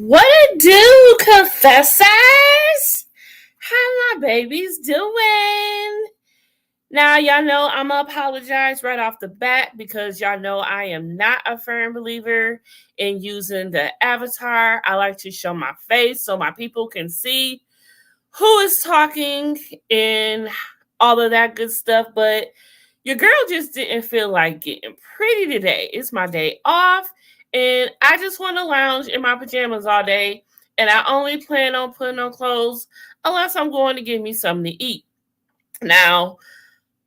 What it do, confessors? How my babies doing? Now, y'all know I'm going to apologize right off the bat because y'all know I am not a firm believer in using the avatar. I like to show my face so my people can see who is talking and all of that good stuff. But your girl just didn't feel like getting pretty today. It's my day off, and I just want to lounge in my pajamas all day. And I only plan on putting on clothes unless I'm going to get me something to eat. Now,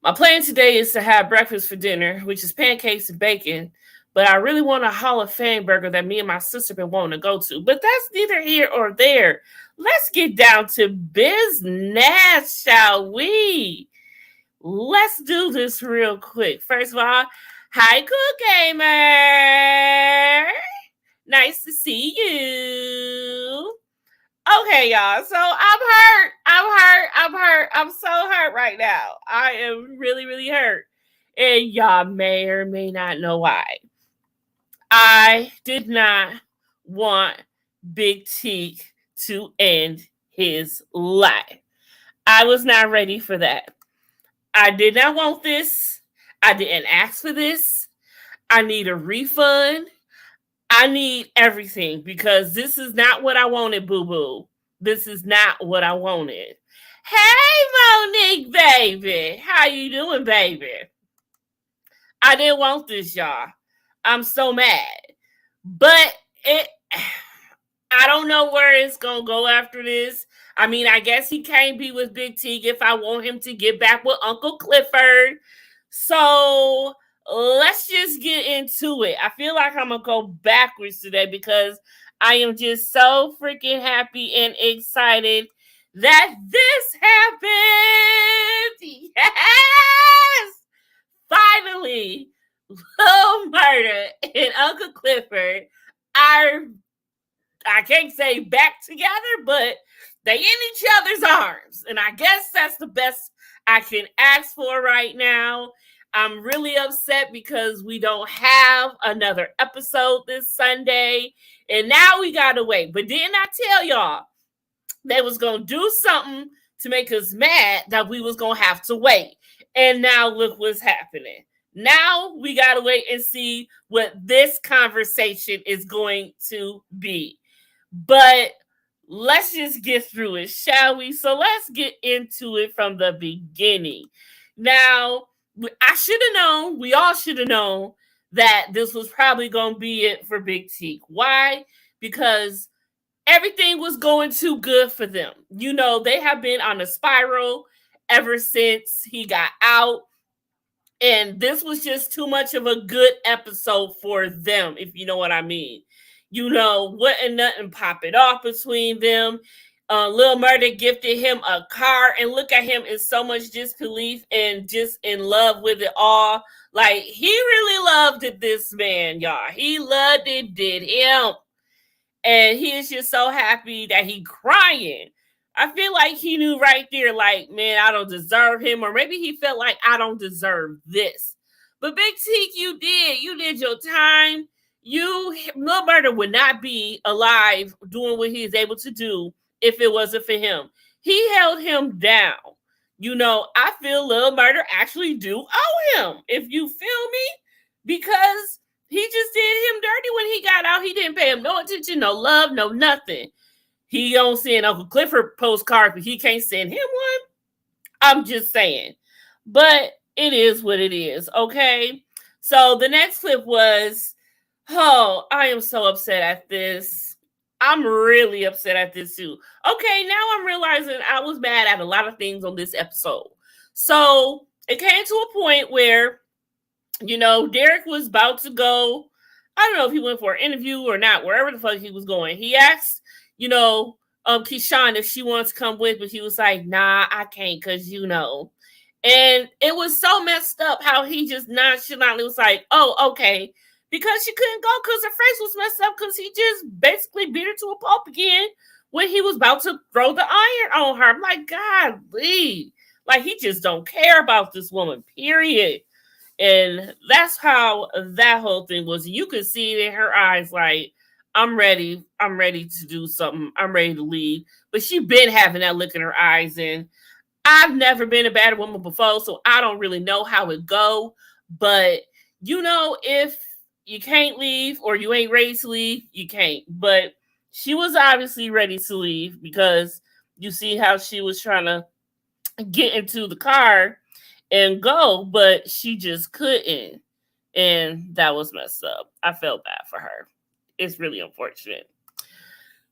my plan today is to have breakfast for dinner, which is pancakes and bacon. But I really want a Hall of Fame burger that me and my sister been wanting to go to. But that's neither here or there. Let's get down to business, shall we? Let's do this real quick. First of all, hi, Cool Gamer. Nice to see you. Okay, y'all. So I'm hurt. I'm so hurt right now. I am really, really hurt. And y'all may or may not know why. I did not want Big T to end his life. I was not ready for that. I did not want this. I didn't ask for this. I need a refund. I need everything because this is not what I wanted, boo-boo. This is not what I wanted. Hey, Monique, baby. How you doing, baby? I didn't want this, y'all. I'm so mad. But I don't know where it's going to go after this. I mean, I guess he can't be with Big T if I want him to get back with Uncle Clifford. So let's just get into it. I feel like I'm going to go backwards today because I am just so freaking happy and excited that this happened. Yes! Finally, Lil Murder and Uncle Clifford are, I can't say back together, but they in each other's arms. And I guess that's the best I can ask for right now. I'm really upset because we don't have another episode this Sunday. And now we gotta wait. But didn't I tell y'all they was gonna do something to make us mad that we was gonna have to wait? And now look what's happening. Now we gotta wait and see what this conversation is going to be. But let's just get through it, shall we? So let's get into it from the beginning. Now, I should have known, we all should have known that this was probably going to be it for Big T. Why? Because everything was going too good for them. You know, they have been on a spiral ever since he got out. And this was just too much of a good episode for them, if you know what I mean. You know, wasn't nothing popping off between them. Lil Murder gifted him a car, and look at him in so much disbelief and just in love with it all. Like, he really loved it, this man, y'all. He loved it, did him. And he is just so happy that he crying. I feel like he knew right there, like, man, I don't deserve him. Or maybe he felt like, I don't deserve this. But Big T, you did your time. Lil Murder would not be alive doing what he is able to do if it wasn't for him. He held him down. You know, I feel Lil Murder actually do owe him, if you feel me, because he just did him dirty when he got out. He didn't pay him no attention, no love, no nothing. He don't send Uncle Clifford postcards, but he can't send him one. I'm just saying. But it is what it is, okay? So the next clip was, oh, I am so upset at this. I'm really upset at this too. Okay, now I'm realizing I was mad at a lot of things on this episode. So it came to a point where, you know, Derek was about to go. I don't know if he went for an interview or not, wherever the fuck he was going. He asked, you know, Keyshawn if she wants to come with, but he was like, nah, I can't, because, you know. And it was so messed up how he just nonchalantly was like, oh, okay. Because she couldn't go because her face was messed up because he just basically beat her to a pulp again when he was about to throw the iron on her. I'm like, golly. Like, he just don't care about this woman, period. And that's how that whole thing was. You could see it in her eyes like, I'm ready. I'm ready to do something. I'm ready to leave. But she been having that look in her eyes, and I've never been a bad woman before, so I don't really know how it go. But if you can't leave or you ain't ready to leave, you can't. But she was obviously ready to leave because you see how she was trying to get into the car and go, but she just couldn't. And that was messed up. I felt bad for her. It's really unfortunate.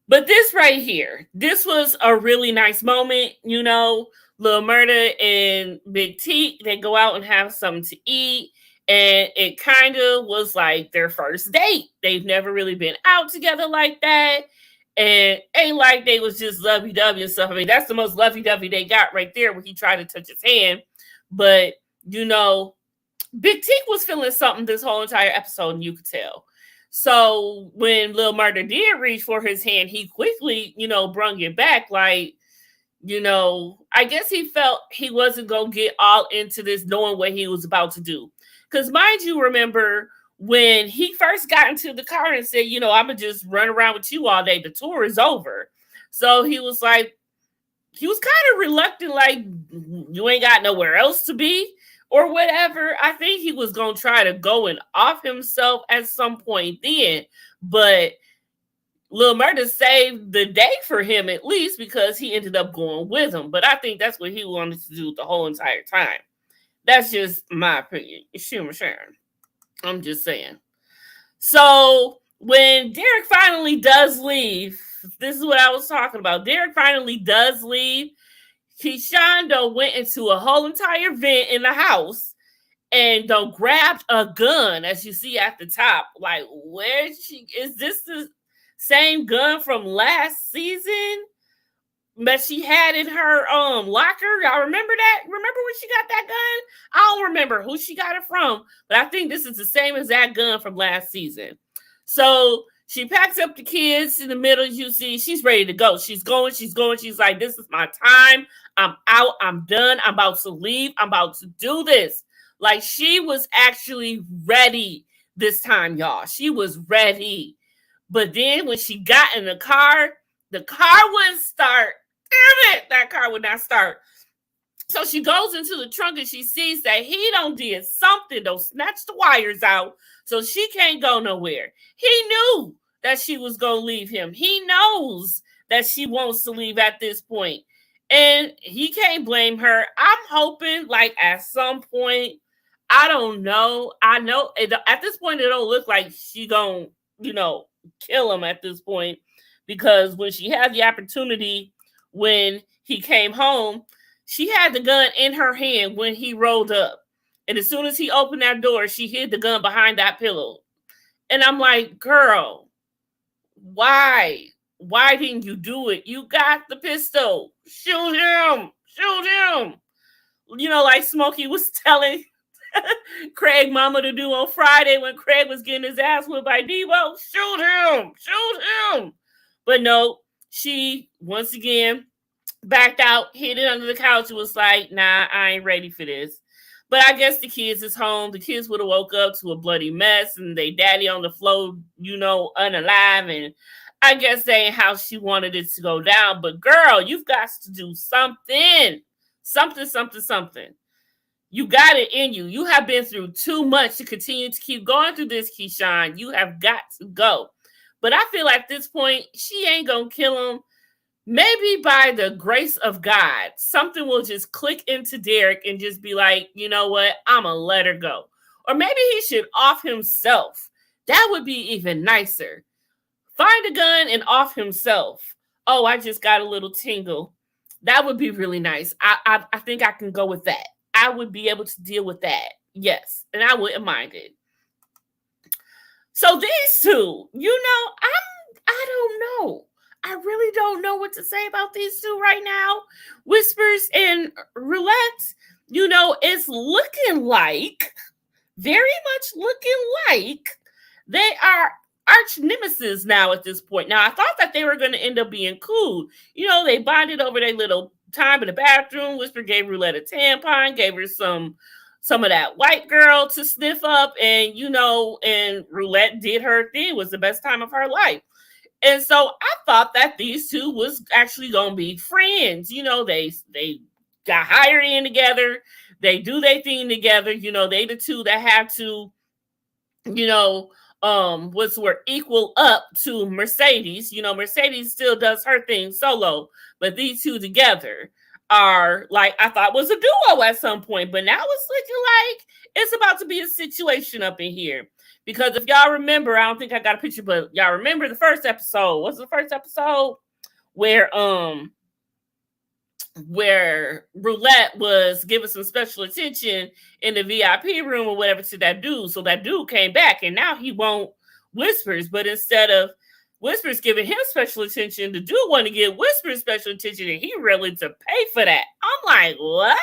But this right here, this was a really nice moment. Lil Murda and Big T, they go out and have something to eat. And it kind of was like their first date. They've never really been out together like that. And ain't like they was just lovey-dovey and stuff. I mean, that's the most lovey-dovey they got right there when he tried to touch his hand. But, Big T was feeling something this whole entire episode, and you could tell. So when Lil Murda did reach for his hand, he quickly, brung it back. Like, I guess he felt he wasn't going to get all into this knowing what he was about to do. Because mind you, remember when he first got into the car and said, I'm going to just run around with you all day. The tour is over. So he was kind of reluctant, like, you ain't got nowhere else to be or whatever. I think he was going to try to go and off himself at some point then. But Lil Murda saved the day for him at least because he ended up going with him. But I think that's what he wanted to do the whole entire time. That's just my opinion. Sharon. I'm just saying. So when Derek finally does leave, this is what I was talking about. Derek finally does leave. Keyshawn went into a whole entire vent in the house and grabbed a gun, as you see at the top. Like, is this the same gun from last season that she had in her locker? Y'all remember that? Remember when she got that gun? I don't remember who she got it from, but I think this is the same exact gun from last season. So she packs up the kids in the middle. You see, she's ready to go. She's going. She's like, this is my time. I'm out. I'm done. I'm about to leave. I'm about to do this. Like, she was actually ready this time, y'all. She was ready. But then when she got in the car wouldn't start. Damn it, that car would not start. So she goes into the trunk and she sees that he did something, snatch the wires out, so she can't go nowhere. He knew that she was going to leave him. He knows that she wants to leave at this point. And he can't blame her. I'm hoping, like, at some point, I don't know. I know at this point, it don't look like she going to, kill him at this point. Because when she had the opportunity, when he came home, she had the gun in her hand when he rolled up. And as soon as he opened that door, she hid the gun behind that pillow. And I'm like, girl, why? Why didn't you do it? You got the pistol. Shoot him. Like Smokey was telling Craig mama to do on Friday when Craig was getting his ass whipped by Devo. Shoot him. But no, she, once again, backed out, hid it under the couch, and was like, nah, I ain't ready for this. But I guess the kids is home. The kids would have woke up to a bloody mess, and they daddy on the floor, unalive, and I guess they ain't how she wanted it to go down. But girl, you've got to do something. Something. You got it in you. You have been through too much to continue to keep going through this, Keyshawn. You have got to go. But I feel at this point, she ain't going to kill him. Maybe by the grace of God, something will just click into Derek and just be like, you know what? I'm going to let her go. Or maybe he should off himself. That would be even nicer. Find a gun and off himself. Oh, I just got a little tingle. That would be really nice. I think I can go with that. I would be able to deal with that. Yes. And I wouldn't mind it. So these two, I don't know. I really don't know what to say about these two right now. Whispers and Roulette, it's looking like, very much looking like, they are arch nemesis now at this point. Now, I thought that they were going to end up being cool. They bonded over their little time in the bathroom. Whisper gave Roulette a tampon, gave her some of that white girl to sniff up, and Roulette did her thing. It was the best time of her life. And so I thought that these two was actually gonna be friends. They got hired in together. They do their thing together. They the two that have to, you know, what's the word, equal up to Mercedes. Mercedes still does her thing solo, but these two together are like, I thought was a duo at some point, but now it's looking like it's about to be a situation up in here. Because if y'all remember, I don't think I got a picture, but y'all remember the first episode. What's the first episode? Where Roulette was giving some special attention in the VIP room or whatever to that dude. So that dude came back and now he won't Whispers, but instead of Whispers giving him special attention, the dude wanted to give Whispers special attention and he willing to pay for that. I'm like, what?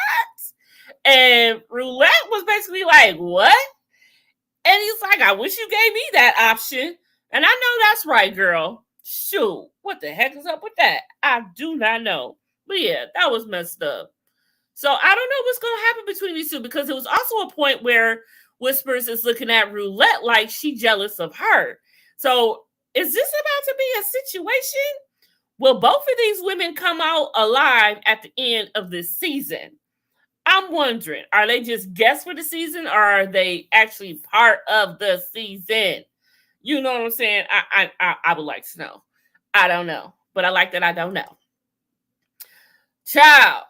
And Roulette was basically like, what? And he's like, I wish you gave me that option. And I know that's right, girl. Shoot, what the heck is up with that? I do not know. But yeah, that was messed up. So I don't know what's going to happen between these two, because it was also a point where Whispers is looking at Roulette like she jealous of her. So is this about to be a situation? Will both of these women come out alive at the end of this season? I'm wondering, are they just guests for the season, or are they actually part of the season? You know what I'm saying? I would like to know. I don't know, but I like that I don't know. Child,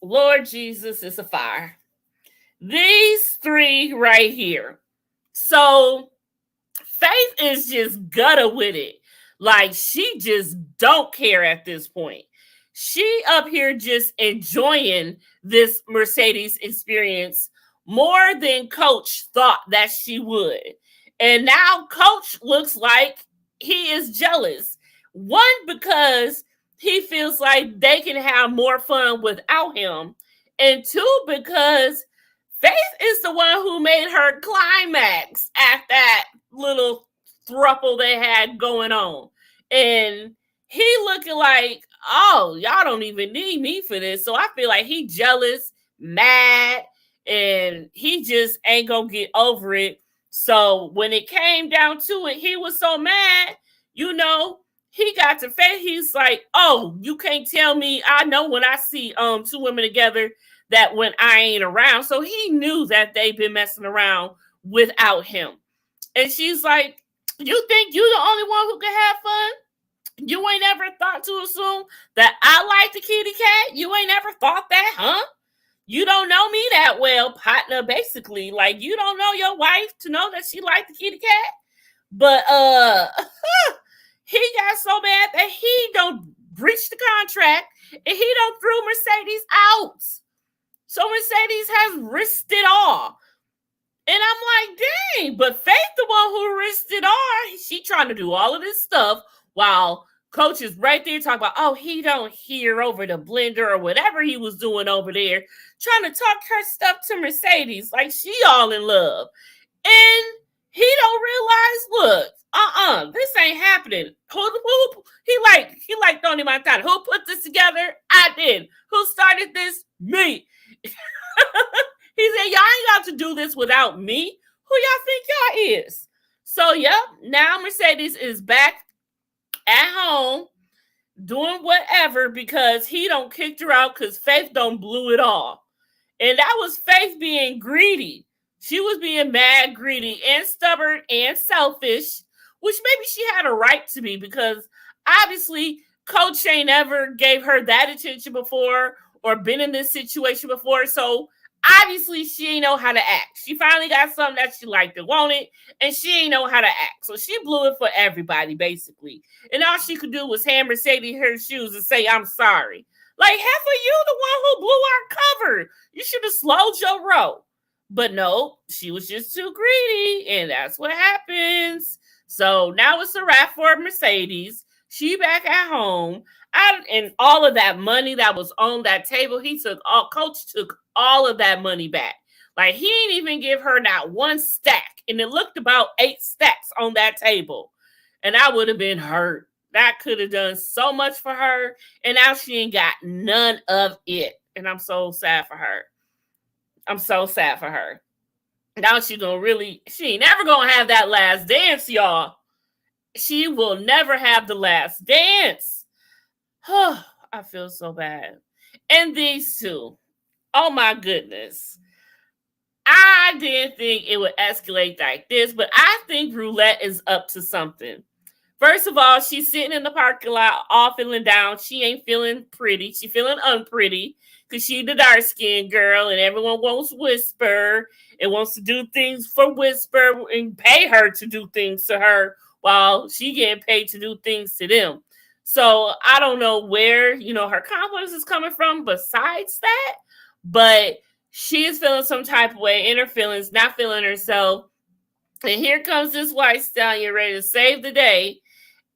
Lord Jesus, is a fire. These three right here. So Faith is just gutta with it. Like, she just don't care at this point. She up here just enjoying this Mercedes experience more than Coach thought that she would. And now Coach looks like he is jealous. One, because he feels like they can have more fun without him. And two, because Faith is the one who made her climax at that little throuple they had going on. And he looking like, oh, y'all don't even need me for this. So I feel like he jealous, mad, and he just ain't gonna get over it. So when it came down to it, he was so mad, he got to Faith. He's like, oh, you can't tell me. I know when I see two women together that when I ain't around. So he knew that they've been messing around without him. And she's like, you think you the only one who can have fun? You ain't ever thought to assume that I like the kitty cat? You ain't ever thought that, huh? You don't know me that well, partner, basically. Like, you don't know your wife to know that she liked the kitty cat? But he got so mad that he don't breach the contract and he don't throw Mercedes out. So Mercedes has risked it all. And I'm like, dang, but Faith, the one who risked it all, she trying to do all of this stuff while Coach is right there talking about, oh, he don't hear over the blender or whatever he was doing over there, trying to talk her stuff to Mercedes like she all in love. And he don't realize, look, this ain't happening. He like Tony Montana. Who put this together? I did. Who started this? Me. He said, y'all ain't got to do this without me. Who y'all think y'all is? So, yep, now Mercedes is back at home doing whatever because he don't kicked her out because Faith don't blew it all. And that was Faith being greedy. She was being mad, greedy, and stubborn, and selfish, which maybe she had a right to be because obviously Coach ain't ever gave her that attention before or been in this situation before. So obviously she ain't know how to act. She finally got something that she liked and wanted, and she ain't know how to act. So she blew it for everybody, basically. And all she could do was hand Mercedes her shoes and say, I'm sorry. Like, half of you the one who blew our cover. You should have slowed your roll. But no, she was just too greedy, and that's what happens. So now it's a wrap for Mercedes. She back at home. And all of that money that was on that table, Coach took all of that money back. Like, he didn't even give her not one stack. And it looked about 8 stacks on that table. And I would have been hurt. That could have done so much for her. And now she ain't got none of it. And I'm so sad for her. I'm so sad for her. Now she ain't never gonna have that last dance, y'all. She will never have the last dance. Oh, I feel so bad. And these two, oh my goodness. I didn't think it would escalate like this, but I think Roulette is up to something. First of all, she's sitting in the parking lot, all feeling down. She ain't feeling pretty. She feeling unpretty because she the dark skinned girl, and everyone wants Whisper and wants to do things for Whisper and pay her to do things to her while she getting paid to do things to them. So I don't know where her confidence is coming from. Besides that, but she is feeling some type of way in her feelings, not feeling herself. And here comes this white stallion ready to save the day,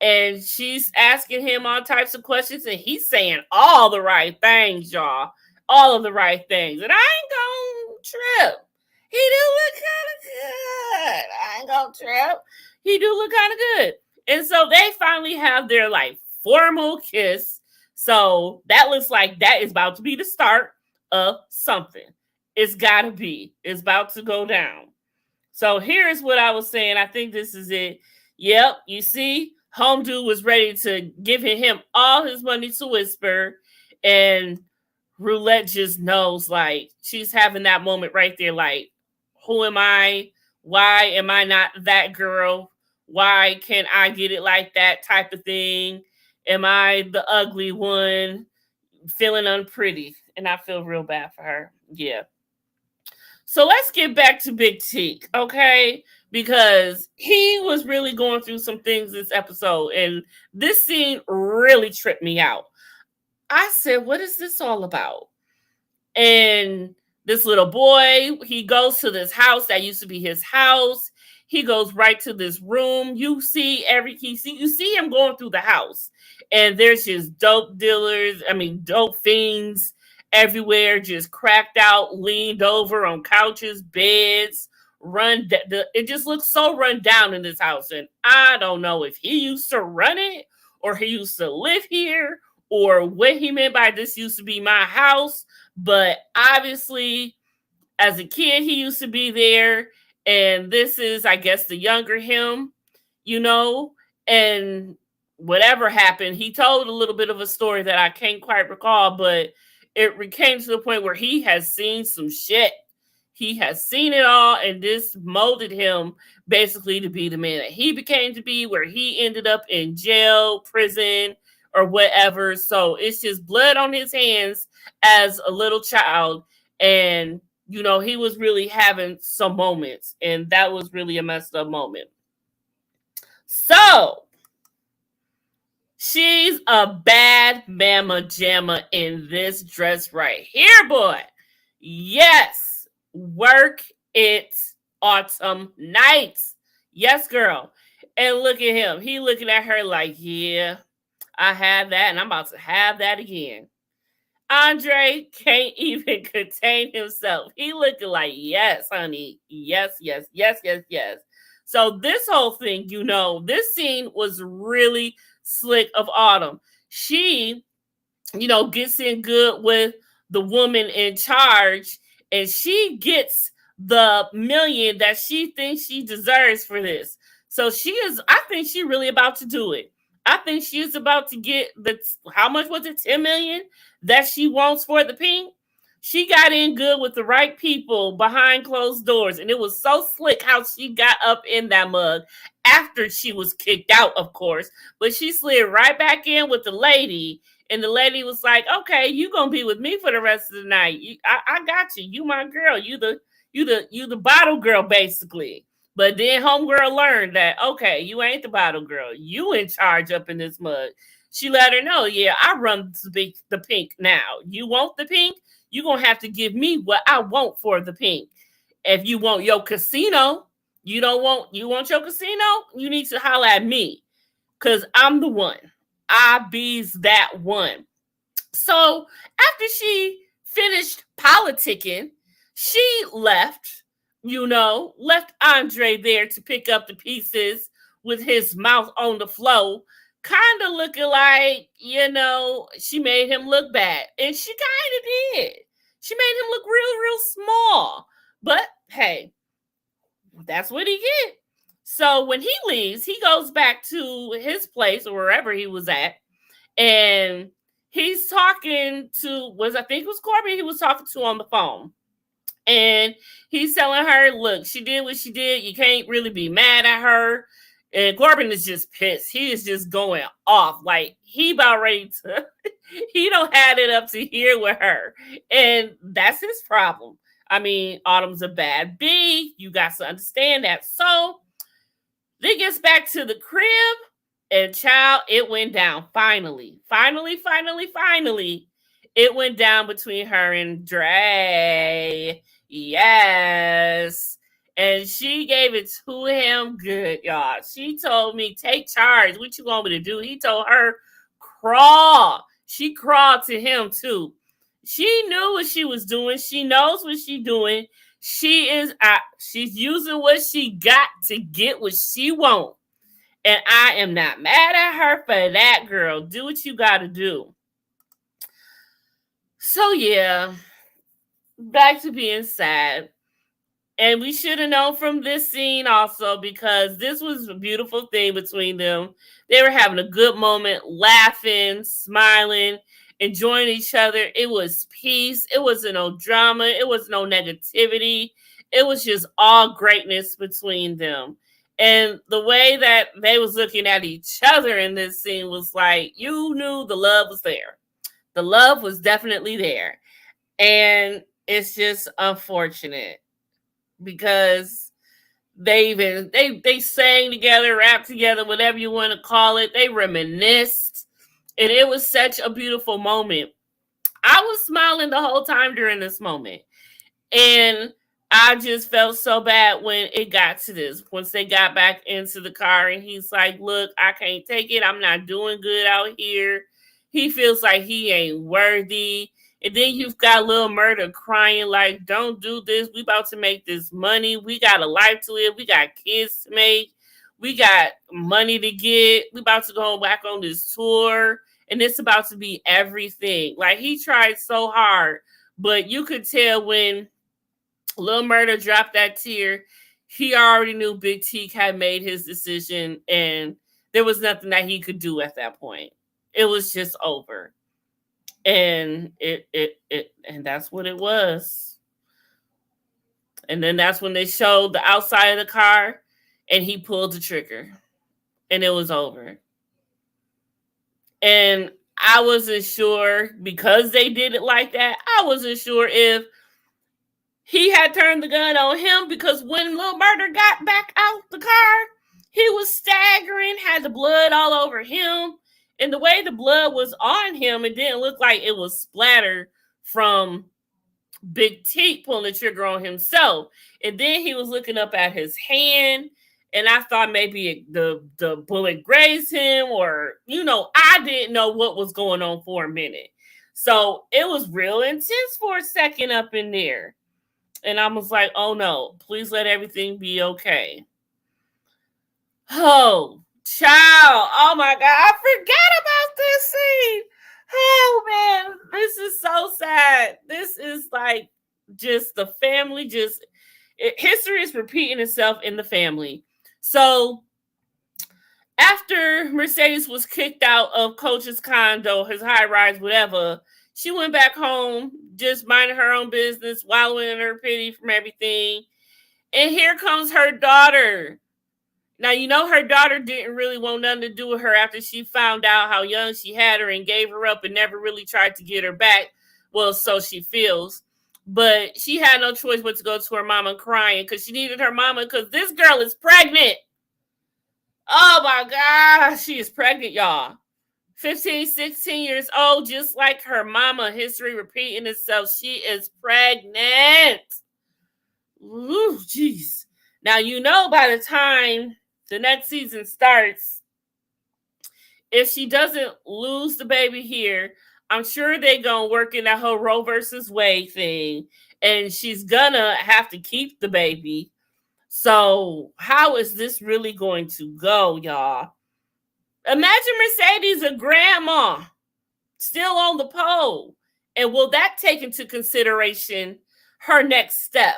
and she's asking him all types of questions, and he's saying all the right things, y'all. All of the right things. And I ain't gonna trip. He do look kind of good. I ain't gonna trip. He do look kind of good. And so they finally have their formal kiss. So that looks like that is about to be the start of something. It's gotta be. It's about to go down. So here's what I was saying. I think this is it. Yep, you see, Home Dude was ready to give him all his money to Whisper, and Roulette just knows, she's having that moment right there, who am I? Why am I not that girl? Why can't I get it like that type of thing? Am I the ugly one? Feeling unpretty, and I feel real bad for her. Yeah. So let's get back to Big Teak, okay? Because he was really going through some things this episode, and this scene really tripped me out. I said, what is this all about? And this little boy, he goes to this house that used to be his house. He goes right to this room. You see him going through the house, and there's just dope fiends everywhere, just cracked out, leaned over on couches, beds, it just looks so run down in this house. And I don't know if he used to run it or he used to live here or what he meant by this used to be my house. But obviously, as a kid, he used to be there. And this is, I guess, the younger him, and whatever happened, he told a little bit of a story that I can't quite recall, but it came to the point where he has seen some shit. He has seen it all, and this molded him basically to be the man that he became to be, where he ended up in jail, prison, or whatever. So it's just blood on his hands as a little child. And, he was really having some moments, and that was really a messed up moment. So she's a bad mama jamma in this dress right here, boy. Yes. Work it, autumn nights. Yes, girl. And look at him. He looking at her like, yeah, I had that, and I'm about to have that again. Andre can't even contain himself. He looking like, yes, honey. Yes, yes, yes, yes, yes. So this whole thing, this scene was really slick of Autumn. She, gets in good with the woman in charge, and she gets the $1 million that she thinks she deserves for this. So I think she really about to do it. I think she's about to get how much was it, 10 million that she wants for the pink? She got in good with the right people behind closed doors, and it was so slick how she got up in that mug after she was kicked out, of course. But she slid right back in with the lady, and the lady was like, "Okay, you gonna be with me for the rest of the night. I got you. You my girl. You the bottle girl, basically." But then homegirl learned that, okay, you ain't the bottle girl. You in charge up in this mug. She let her know, yeah, I run the pink now. You want the pink? You're going to have to give me what I want for the pink. If you want your casino, you want your casino? You need to holler at me, because I'm the one. I be's that one. So after she finished politicking, she left Andre there to pick up the pieces with his mouth on the floor, kind of looking like, she made him look bad. And she kind of did. She made him look real, real small. But hey, that's what he get. So when he leaves, he goes back to his place or wherever he was at, and he's talking to, I think it was Corbin he was talking to on the phone. And he's telling her, look, she did what she did. You can't really be mad at her. And Corbin is just pissed. He is just going off. Like, he about ready to, he don't have it up to here with her. And that's his problem. I mean, Autumn's a bad bee. You got to understand that. So, then gets back to the crib. And child, it went down. Finally. It went down between her and Dre. Yes. And she gave it to him good, y'all. She told me, take charge. What you want me to do? He told her, crawl. She crawled to him too. She knew what she was doing. She knows what she's doing. She's using what she got to get what she wants. And I am not mad at her for that, girl. Do what you got to do. So, yeah, back to being sad. And we should have known from this scene also, because this was a beautiful thing between them. They were having a good moment, laughing, smiling, enjoying each other. It was peace. It wasn't no drama. It was no negativity. It was just all greatness between them. And the way that they was looking at each other in this scene was like, you knew the love was there. The love was definitely there. And it's just unfortunate because they sang together, rapped together, whatever you want to call it. They reminisced. And it was such a beautiful moment. I was smiling the whole time during this moment. And I just felt so bad when it got to this. Once they got back into the car and he's like, look, I can't take it. I'm not doing good out here. He feels like he ain't worthy. And then you've got Lil Murda crying like, don't do this. We about to make this money. We got a life to live. We got kids to make. We got money to get. We about to go back on this tour. And it's about to be everything. Like, he tried so hard. But you could tell when Lil Murda dropped that tear, he already knew Big T had made his decision. And there was nothing that he could do at that point. It was just over. And and that's what it was. And then that's when they showed the outside of the car and he pulled the trigger and it was over. And I wasn't sure, because they did it like that, I wasn't sure if he had turned the gun on him, because when Lil Murda got back out the car, he was staggering, had the blood all over him. And the way the blood was on him, it didn't look like it was splattered from Big T pulling the trigger on himself. And then he was looking up at his hand, and I thought maybe the bullet grazed him, or, I didn't know what was going on for a minute. So it was real intense for a second up in there. And I was like, oh no, please let everything be okay. Oh, child. Oh my God. I forgot about this scene. Oh man, this is so sad. This is like just the family, history is repeating itself in the family. So after Mercedes was kicked out of Coach's condo, his high rise, whatever, she went back home, just minding her own business, wallowing in her pity from everything. And here comes her daughter. Now, her daughter didn't really want nothing to do with her after she found out how young she had her and gave her up and never really tried to get her back. Well, so she feels. But she had no choice but to go to her mama crying because she needed her mama, because this girl is pregnant. Oh, my God. She is pregnant, y'all. 15, 16 years old, just like her mama. History repeating itself. She is pregnant. Ooh, jeez. Now, by the time the next season starts, if she doesn't lose the baby here, I'm sure they're going to work in that whole Roe versus Wade thing. And she's going to have to keep the baby. So how is this really going to go, y'all? Imagine Mercedes, a grandma, still on the pole. And will that take into consideration her next step?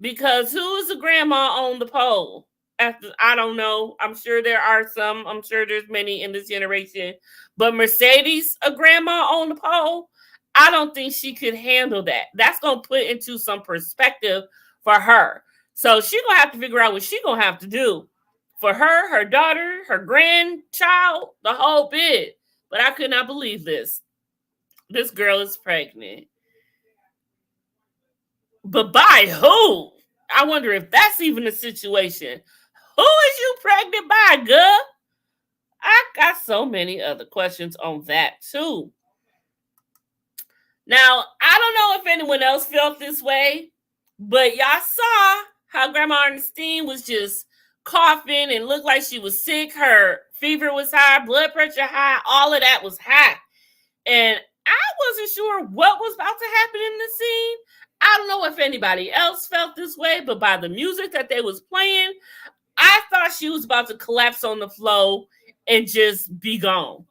Because who is a grandma on the pole? I don't know. I'm sure there are some. I'm sure there's many in this generation. But Mercedes, a grandma on the pole, I don't think she could handle that. That's going to put into some perspective for her. So she's going to have to figure out what she's going to have to do for her, her daughter, her grandchild, the whole bit. But I could not believe this. This girl is pregnant. But by who? I wonder if that's even a situation. Who is you pregnant by, girl? I got so many other questions on that too. Now, I don't know if anyone else felt this way, but y'all saw how Grandma Ernestine was just coughing and looked like she was sick. Her fever was high, blood pressure high, all of that was high. And I wasn't sure what was about to happen in the scene. I don't know if anybody else felt this way, but by the music that they was playing, I thought she was about to collapse on the floor and just be gone.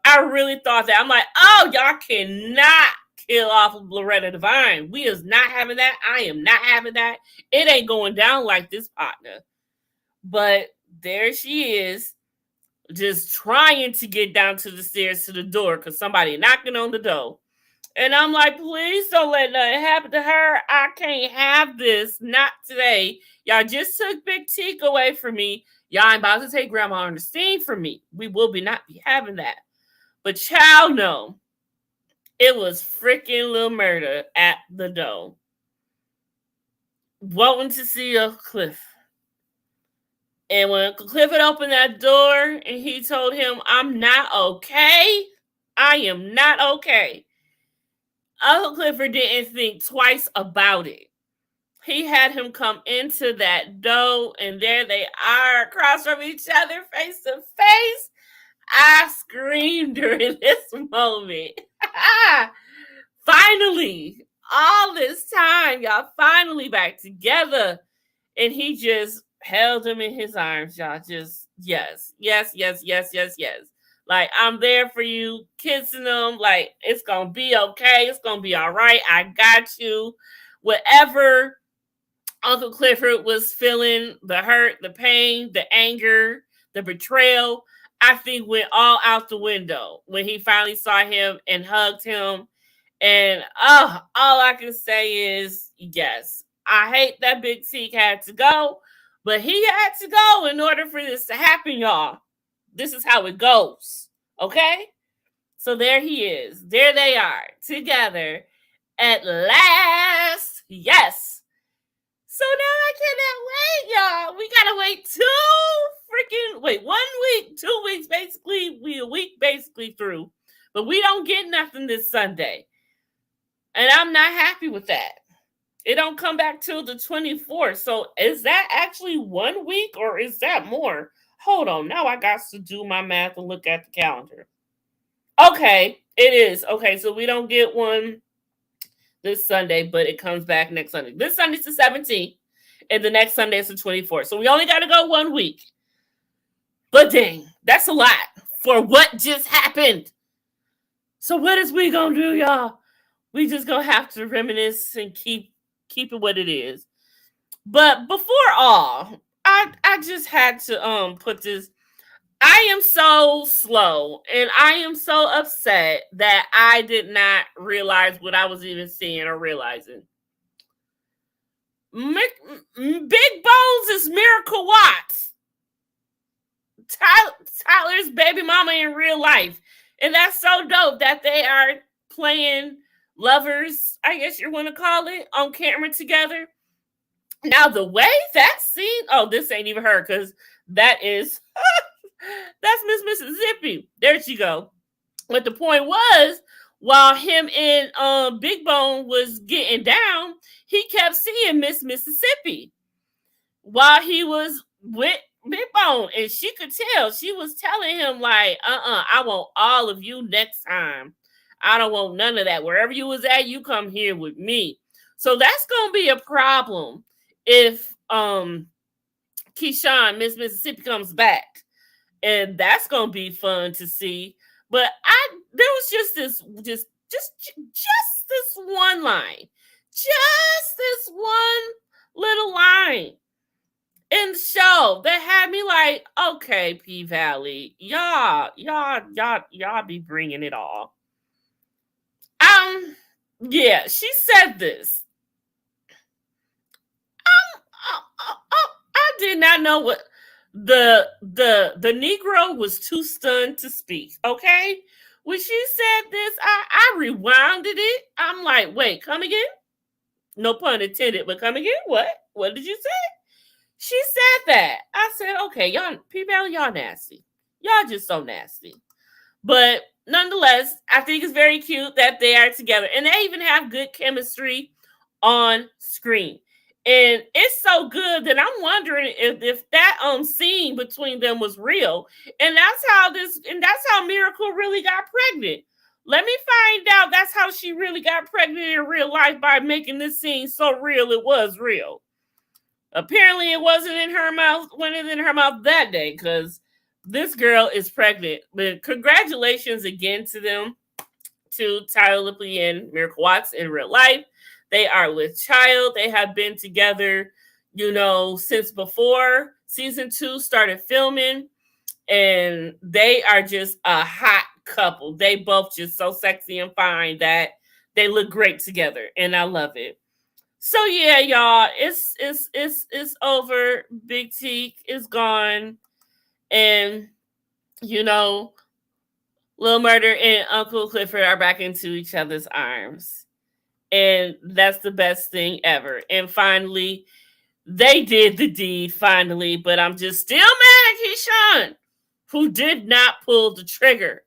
I really thought that. I'm like, oh, y'all cannot kill off Loretta Devine. We is not having that. I am not having that. It ain't going down like this, partner. But there she is, just trying to get down to the stairs to the door because somebody knocking on the door. And I'm like, please don't let nothing happen to her. I can't have this. Not today. Y'all just took Big Teak away from me. Y'all ain't about to take Grandma Ernestine from me. We will not be having that. But child, no. It was freaking Lil Murder at the door. Wanting to see Uncle Cliff. And when Uncle Cliff had opened that door and he told him, I'm not okay. I am not okay. Uncle Clifford didn't think twice about it. He had him come into that door, and there they are across from each other, face to face. I screamed during this moment. Finally, all this time, y'all finally back together. And he just held him in his arms, y'all. Just, yes. Like, I'm there for you, kissing them. Like, it's going to be okay. It's going to be all right. I got you. Whatever Uncle Clifford was feeling, the hurt, the pain, the anger, the betrayal, I think went all out the window when he finally saw him and hugged him. And all I can say is, yes, I hate that Big Teak had to go, but he had to go in order for this to happen, y'all. This is how it goes, okay? So there he is. There they are, together at last. Yes. So now I cannot wait, y'all. We gotta wait 1 week, 2 weeks, basically. We a week basically through. But we don't get nothing this Sunday. And I'm not happy with that. It don't come back till the 24th. So is that actually 1 week or is that more? Hold on. Now I got to do my math and look at the calendar. Okay, it is. Okay, so we don't get one this Sunday, but it comes back next Sunday. This Sunday's the 17th, and the next Sunday is the 24th. So we only got to go 1 week. But dang, that's a lot for what just happened. So what is we gonna do, y'all? We just gonna have to reminisce and keep it what it is. But before all, I just had to put this. I am so slow and I am so upset that I did not realize what I was even seeing or realizing. Big Bones is Miracle Watts, Tyler's baby mama in real life. And that's so dope that they are playing lovers, I guess you want to call it, on camera together. Now, the way that scene, this ain't even her, because that is, that's Miss Mississippi. There she go. But the point was, while him and Big Bone was getting down, he kept seeing Miss Mississippi while he was with Big Bone, and she could tell. She was telling him, like, I want all of you next time. I don't want none of that. Wherever you was at, you come here with me. So that's going to be a problem if Keyshawn, Miss Mississippi, comes back. And that's going to be fun to see. But there was just this one line. Just this one little line. in the show that had me like, okay, P Valley, y'all be bringing it all. Yeah, she said this. I did not know what the Negro was too stunned to speak. Okay, when she said this, I rewinded it. I'm like, wait, come again? No pun intended, but come again? What? What did you say? She said that. I said, okay, y'all, P Valley, y'all nasty. Y'all just so nasty. But nonetheless, I think it's very cute that they are together. And they even have good chemistry on screen. And it's so good that I'm wondering if that scene between them was real. And that's how Miracle really got pregnant. Let me find out that's how she really got pregnant in real life by making this scene so real it was real. Apparently, it wasn't in her mouth when it's in her mouth that day because this girl is pregnant. But congratulations again to them, to Tyler Lepley and Miracle Watts in real life. They are with child. They have been together, since before season 2 started filming. And they are just a hot couple. They both just so sexy and fine that they look great together. And I love it. So yeah, y'all, it's over. Big Teak is gone, and Lil Murder and Uncle Clifford are back into each other's arms, and that's the best thing ever. And finally, they did the deed. Finally, but I'm just still mad at Keyshawn, who did not pull the trigger.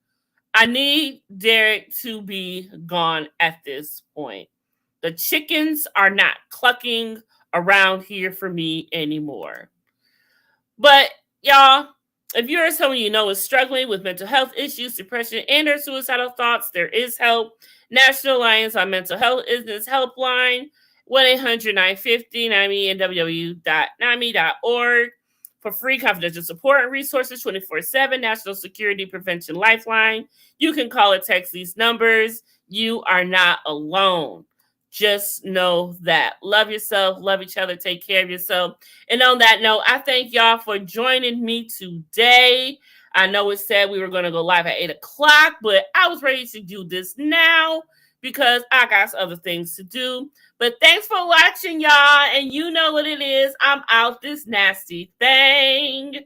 I need Derek to be gone at this point. The chickens are not clucking around here for me anymore. But y'all, if you're someone you know is struggling with mental health issues, depression, and or suicidal thoughts, there is help. National Alliance on Mental Health is this helpline, 1-800-950-NAMI and www.nami.org. For free confidential support and resources 24/7, National Security Prevention Lifeline. You can call or text these numbers. You are not alone. Just know that. Love yourself, love each other, take care of yourself. And on that note, I thank y'all for joining me today. I know it said we were going to go live at 8 o'clock, but I was ready to do this now because I got other things to do. But thanks for watching, y'all. And you know what it is. I'm out this nasty thing.